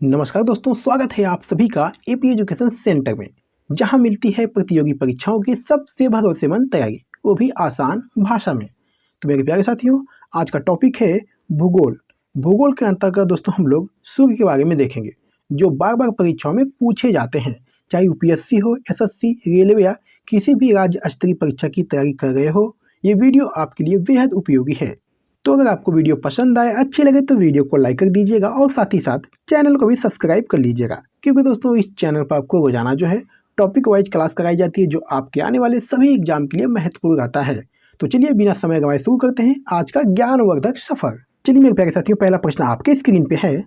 नमस्कार दोस्तों, स्वागत है आप सभी का एपी एजुकेशन सेंटर में, जहां मिलती है प्रतियोगी परीक्षाओं की सबसे भरोसेमंद तैयारी, वो भी आसान भाषा में। तो मेरे प्यारे साथियों, आज का टॉपिक है भूगोल। भूगोल के अंतर्गत दोस्तों हम लोग सूर्य के बारे में देखेंगे, जो बार बार परीक्षाओं में पूछे जाते हैं। चाहे यूपीएससी हो, एसएससी, रेलवे या किसी भी राज्य स्तरीय परीक्षा की तैयारी कर रहे हो, ये वीडियो आपके लिए बेहद उपयोगी है। तो अगर आपको वीडियो पसंद आए, अच्छे लगे तो वीडियो को लाइक कर दीजिएगा और साथ ही साथ चैनल को भी सब्सक्राइब कर लीजिएगा, क्योंकि दोस्तों इस चैनल पर आपको रोजाना जो है टॉपिक वाइज क्लास कराई जाती है, जो आपके आने वाले सभी एग्जाम के लिए महत्वपूर्ण रहता है। तो चलिए बिना समय गंवाए शुरू करते हैं आज का ज्ञानवर्धक सफर। चलिए मेरे प्यारे साथियों, पहला प्रश्न आपके स्क्रीन पे है,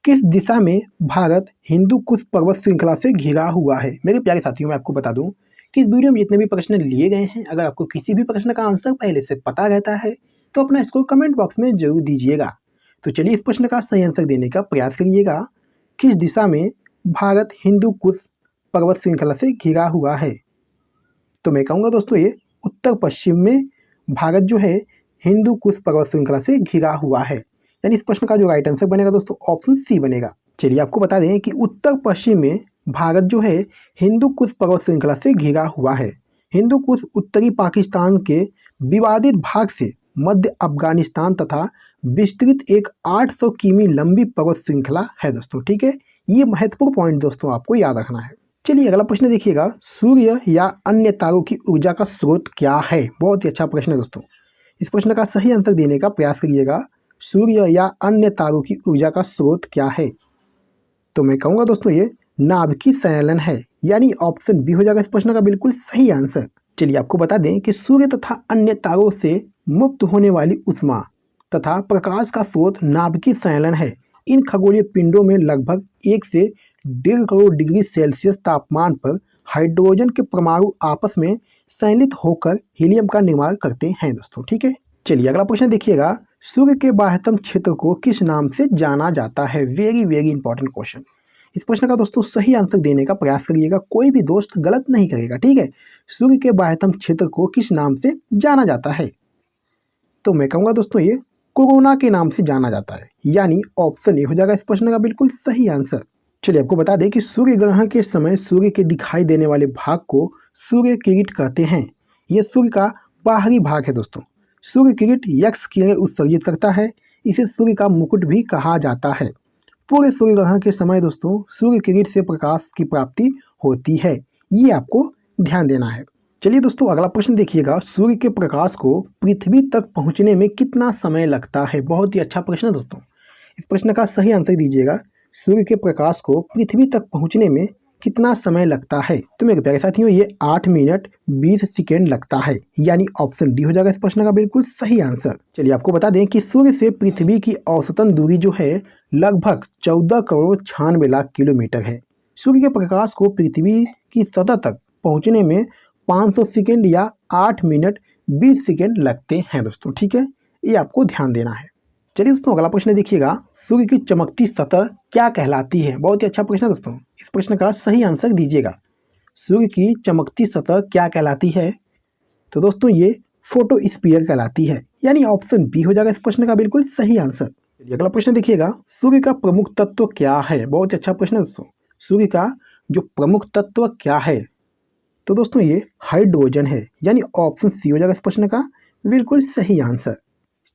किस दिशा में भारत हिंदू कुश पर्वत श्रृंखला से घिरा हुआ है। मेरे प्यारे साथियों, मैं आपको बता दूं कि इस वीडियो में जितने भी प्रश्न लिए गए हैं, अगर आपको किसी भी प्रश्न का आंसर पहले से पता रहता है तो अपना इसको कमेंट बॉक्स में जरूर दीजिएगा। तो चलिए इस प्रश्न का सही आंसर देने का प्रयास करिएगा। किस दिशा में भारत हिंदू कुश पर्वत श्रृंखला से घिरा हुआ है? तो मैं कहूँगा दोस्तों, ये उत्तर पश्चिम में भारत जो है हिंदू कुश पर्वत श्रृंखला से घिरा हुआ है। यानी इस प्रश्न का जो राइट आंसर बनेगा दोस्तों, ऑप्शन सी बनेगा। चलिए आपको बता दें कि उत्तर पश्चिम में भारत जो है हिंदू कुश पर्वत श्रृंखला से घिरा हुआ है। हिंदू कुश उत्तरी पाकिस्तान के विवादित भाग से मध्य अफगानिस्तान तथा विस्तृत एक 800 किमी लंबी पर्वत श्रृंखला है दोस्तों। ठीक है, ये महत्वपूर्ण पॉइंट दोस्तों आपको याद रखना है। चलिए अगला प्रश्न देखिएगा, सूर्य या अन्य तारों की ऊर्जा का स्रोत क्या है? बहुत ही अच्छा प्रश्न है दोस्तों। इस प्रश्न का सही आंसर देने का प्रयास करिएगा। सूर्य या अन्य तारों की ऊर्जा का स्रोत क्या है? तो मैं कहूँगा दोस्तों, ये नाभिकीय संलयन है, यानी ऑप्शन बी हो जाएगा इस प्रश्न का बिल्कुल सही आंसर। चलिए आपको बता दें कि सूर्य तथा अन्य तारों से मुक्त होने वाली ऊष्मा तथा प्रकाश का स्रोत नाभिकीय संलयन है। इन खगोलीय पिंडों में लगभग 1 से 1.5 करोड़ डिग्री सेल्सियस तापमान पर हाइड्रोजन के परमाणु आपस में संलित होकर हीलियम का निर्माण करते हैं दोस्तों। ठीक है, चलिए अगला प्रश्न देखिएगा, सूर्य के बाह्यतम क्षेत्र को किस नाम से जाना जाता है? Very very important question. इस प्रश्न का दोस्तों सही आंसर देने का प्रयास करिएगा, कोई भी दोस्त गलत नहीं करेगा। ठीक है, सूर्य के बाह्यतम क्षेत्र को किस नाम से जाना जाता है? तो मैं कहूँगा दोस्तों, ये कोरोना के नाम से जाना जाता है, यानी ऑप्शन ए हो जाएगा इस प्रश्न का बिल्कुल सही आंसर। चलिए आपको बता दें कि सूर्य ग्रहण के समय सूर्य के दिखाई देने वाले भाग को सूर्य किरीट कहते हैं। यह सूर्य का बाहरी भाग है दोस्तों। सूर्य किरीट यक्ष किरणें उत्सर्जित करता है, इसे सूर्य का मुकुट भी कहा जाता है। पूरे सूर्य ग्रहण के समय दोस्तों सूर्य किरीट से प्रकाश की प्राप्ति होती है, ये आपको ध्यान देना है। चलिए दोस्तों अगला प्रश्न देखिएगा, सूर्य के प्रकाश को पृथ्वी तक पहुंचने में कितना समय लगता है? बहुत ही अच्छा प्रश्न है दोस्तों। इस प्रश्न का सही आंसर दीजिएगा, सूर्य के प्रकाश को पृथ्वी तक पहुंचने में कितना समय लगता है? तो मेरे प्यारे साथियों, ये 8 मिनट 20 सेकेंड लगता है, यानी ऑप्शन डी हो जाएगा इस प्रश्न का बिल्कुल सही आंसर। चलिए आपको बता दें कि सूर्य से पृथ्वी की औसतन दूरी जो है लगभग 14 करोड़ 96 लाख किलोमीटर है। सूर्य के प्रकाश को पृथ्वी की सतह तक पहुंचने में 500 सेकेंड या 8 मिनट 20 सेकेंड लगते हैं दोस्तों। ठीक है, ये आपको ध्यान देना है। चलिए दोस्तों अगला प्रश्न देखिएगा, सूर्य की चमकती सतह क्या कहलाती है? बहुत ही अच्छा प्रश्न है दोस्तों। इस प्रश्न का सही आंसर दीजिएगा, सूर्य की चमकती सतह क्या कहलाती है? तो दोस्तों ये फोटोस्फीयर कहलाती है, यानी ऑप्शन बी हो जाएगा इस प्रश्न का बिल्कुल सही आंसर। अगला प्रश्न देखिएगा, सूर्य का प्रमुख तत्व क्या है? बहुत ही अच्छा प्रश्न है दोस्तों। सूर्य का जो प्रमुख तत्व क्या है? तो दोस्तों ये हाइड्रोजन है, यानी ऑप्शन सी हो जाएगा इस प्रश्न का बिल्कुल सही आंसर।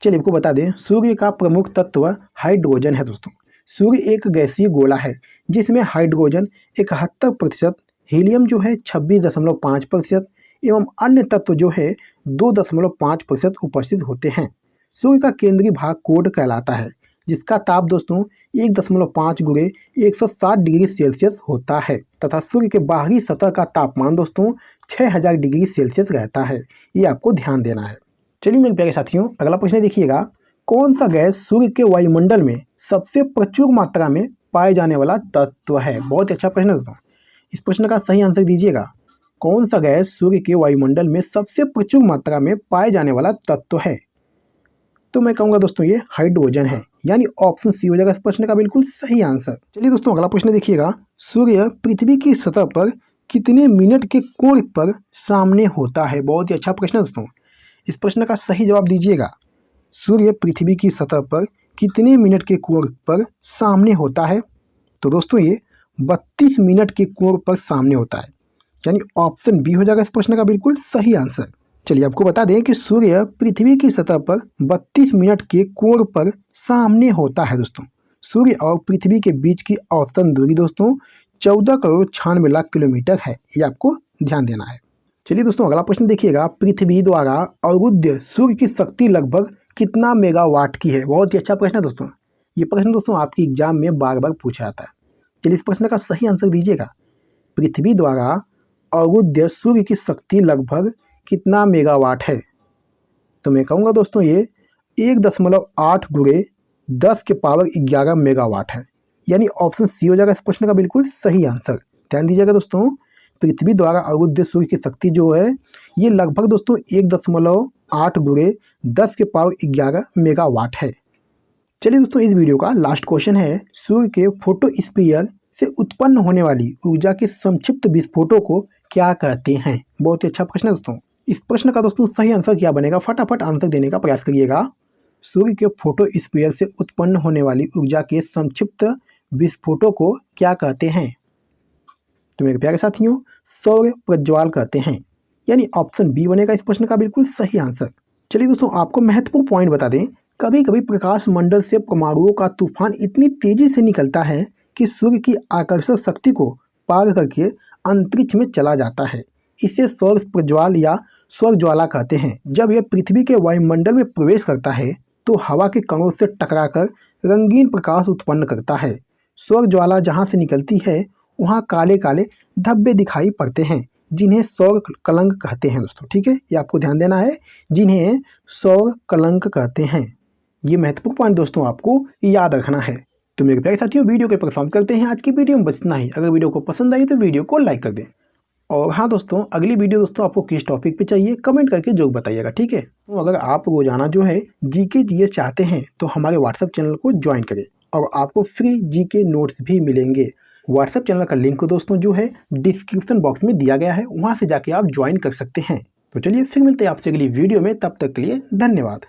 चलिए आपको बता दें, सूर्य का प्रमुख तत्व हाइड्रोजन है दोस्तों। सूर्य एक गैसीय गोला है जिसमें हाइड्रोजन 71%, हीलियम जो है 26.5% एवं अन्य तत्व जो है 2.5% उपस्थित होते हैं। सूर्य का केंद्रीय भाग कोर कहलाता है, जिसका ताप दोस्तों 1.5 गुणे 160 डिग्री सेल्सियस होता है तथा सूर्य के बाहरी सतह का तापमान दोस्तों 6000 डिग्री सेल्सियस रहता है, ये आपको ध्यान देना है। चलिए मेरे प्यारे साथियों अगला प्रश्न देखिएगा, कौन सा गैस सूर्य के वायुमंडल में सबसे प्रचुर मात्रा में पाए जाने वाला तत्व है? बहुत ही अच्छा प्रश्न दोस्तों। इस प्रश्न का सही आंसर दीजिएगा, कौन सा गैस सूर्य के वायुमंडल में सबसे प्रचुर मात्रा में पाए जाने वाला तत्व है? तो मैं कहूँगा दोस्तों ये हाइड्रोजन है, यानी ऑप्शन सी हो जाएगा इस प्रश्न का बिल्कुल सही आंसर। चलिए दोस्तों अगला प्रश्न देखिएगा, सूर्य पृथ्वी की सतह पर कितने मिनट के कोण पर सामने होता है? बहुत ही अच्छा प्रश्न है दोस्तों। इस प्रश्न का सही जवाब दीजिएगा, सूर्य पृथ्वी की सतह पर कितने मिनट के कोण पर सामने होता है? तो दोस्तों ये 32 मिनट के कोण पर सामने होता है, यानी ऑप्शन बी हो जाएगा इस प्रश्न का बिल्कुल सही आंसर। चलिए आपको बता दें कि सूर्य पृथ्वी की सतह पर 32 मिनट के कोण पर सामने होता है। दोस्तों सूर्य और पृथ्वी के बीच की औसतन दूरी दोस्तों 14,96,00,000 किलोमीटर है, ये आपको ध्यान देना है। चलिए दोस्तों अगला प्रश्न देखिएगा, पृथ्वी द्वारा अवरुद्ध सूर्य की शक्ति लगभग कितना मेगावाट की है। बहुत ही अच्छा प्रश्न है दोस्तों, ये प्रश्न दोस्तों आपकी एग्जाम में बार बार पूछा जाता है। चलिए इस प्रश्न का सही आंसर दीजिएगा। पृथ्वी द्वारा अवरुद्ध सूर्य की शक्ति लगभग कितना मेगावाट है। तो मैं कहूँगा दोस्तों ये 1.8 × 10⁻11 मेगावाट है, यानी ऑप्शन सी हो जाएगा इस प्रश्न का बिल्कुल सही आंसर। ध्यान दीजिएगा दोस्तों, पृथ्वी द्वारा अवरुद्ध सूर्य की शक्ति जो है ये लगभग दोस्तों 1.8 × 10⁻11 मेगावाट है। चलिए दोस्तों इस वीडियो का लास्ट क्वेश्चन है, सूर्य के फोटोस्फीयर से उत्पन्न होने वाली ऊर्जा के संक्षिप्त विस्फोटों को क्या कहते हैं। बहुत ही अच्छा प्रश्न है दोस्तों। इस प्रश्न का दोस्तों सही आंसर क्या बनेगा, फटाफट आंसर देने का प्रयास करिएगा। सूर्य के फोटोस्फीयर से उत्पन्न होने वाली ऊर्जा के संक्षिप्त विस्फोटों को क्या कहते हैं। तो मेरे प्यारे साथियों सौर प्रज्वाल कहते हैं, यानी ऑप्शन बी बनेगा इस प्रश्न का बिल्कुल सही आंसर। चलिए दोस्तों आपको महत्वपूर्ण पॉइंट बता दें, कभी कभी प्रकाश मंडल से परमाणुओं का तूफान इतनी तेजी से निकलता है कि सूर्य की आकर्षक शक्ति को पार करके अंतरिक्ष में चला जाता है। इसे सौर प्रज्वाल या सौर ज्वाला कहते हैं। जब यह पृथ्वी के वायुमंडल में प्रवेश करता है तो हवा के कणों से टकराकर रंगीन प्रकाश उत्पन्न करता है। सौर ज्वाला जहाँ से निकलती है वहाँ काले काले धब्बे दिखाई पड़ते हैं, जिन्हें सौर कलंक कहते हैं। दोस्तों ठीक है, ये आपको ध्यान देना है, जिन्हें सौर कलंक कहते हैं। ये महत्वपूर्ण पॉइंट दोस्तों आपको याद रखना है। तो मेरे प्यारे साथियों वीडियो के परफॉर्म करते हैं। आज की वीडियो में बस इतना ही। अगर वीडियो को पसंद आई तो वीडियो को लाइक कर दें। और हाँ दोस्तों, अगली वीडियो दोस्तों आपको किस टॉपिक पे चाहिए कमेंट करके जरूर बताइएगा, ठीक है। तो अगर आप रोजाना जो है जीके जीएस चाहते हैं तो हमारे व्हाट्सएप चैनल को ज्वाइन करें और आपको फ्री जीके नोट्स भी मिलेंगे। व्हाट्सएप चैनल का लिंक दोस्तों जो है डिस्क्रिप्शन बॉक्स में दिया गया है, वहाँ से जाके आप ज्वाइन कर सकते हैं। तो चलिए फिर मिलते हैं आपसे अगली वीडियो में, तब तक के लिए धन्यवाद।